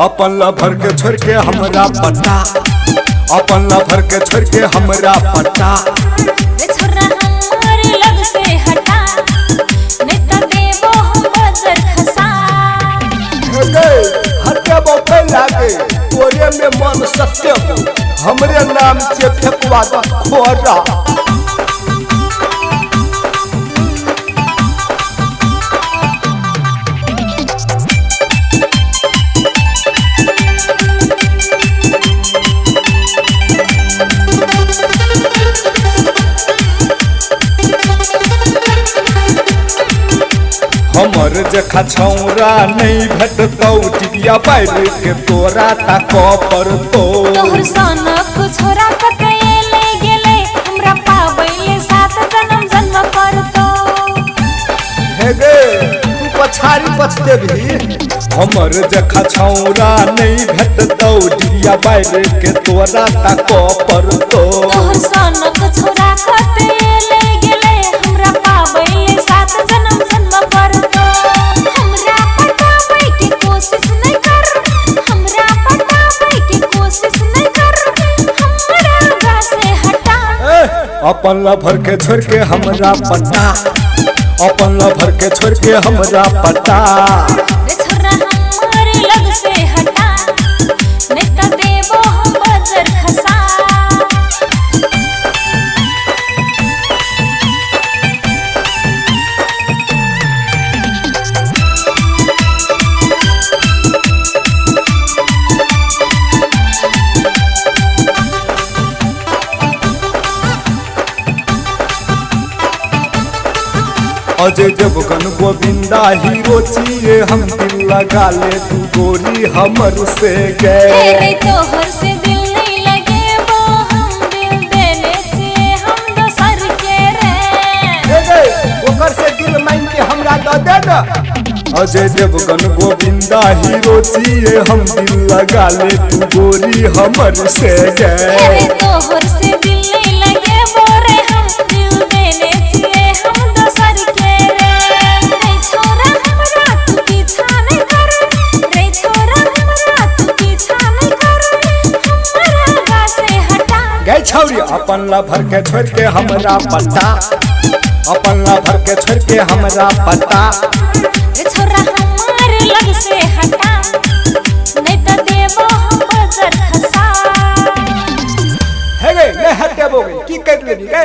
अपन लभर के छोड़ के हमरा पटा, अपन लभर के छोड़ के हमरा पटा। रे छोरा हमारे लग से हटा, नहीं तो देबो हम बजर खसा। हटे बौके लागे तोरे में मन सत्य हो, हमरे नाम से फेंकवा द खोरा। हमर जखा छौरा नहीं भेटतौ, टिबिया बैर के तोरा तक पर तो। तोहर सनक छोरा कते ले गेले, हमरा पाबैले 7 जन्म जन्म करतो। हे गे तू पछाड़ी पछते भी, हमर जखा छौरा नहीं भेटतौ, टिबिया बैर के तोरा तक पर तो। तोहर सनक छोरा कते ले गेले, हमरा पाबैले 7 जन्म जन्म करतो। हमरा पटाबै के कोशिश नहीं कर, हमरा पटाबै के कोशिश नहीं कर, हमरा गा से हटा। अपन लभर के छोड़ के हमरा पटा, अपन लभर के छोड़ के हमरा पटा। रे छोरा हमारे लग से हटा, नहीं तो देबो हम बजर खसा। अजय देवगन गोविंदा हीरो चाहिए, हम दिल लगा ले तू गोरी हमर से गए। रे तोहर से दिल नहीं लगे वो, हम दिल देने से हम दोसर के रे। ओकर से दिल मांग के हमरा द दे द। अजय देवगन गोविंदा हीरो चाहिए, हम दिल लगा ले तू गोरी हमर से गए। रे तोहर से दिल नहीं लगे वो रे, हम दिल देने से हम दोसर के रे। रे छोरा हमरा तू पीछा नहीं कर, रे छोरा हमरा तू पीछा नहीं कर, हमरा गा से हटा। गए छौरी अपन लभर के छोड़ के हमरा पटा, अपन लभर के छोड़ के हमरा पटा। रे छोरा हमारे लग से हटा, नहीं तो देबो हम बजर खसा। हे गे नहीं हटेबो की कर लेबी गे।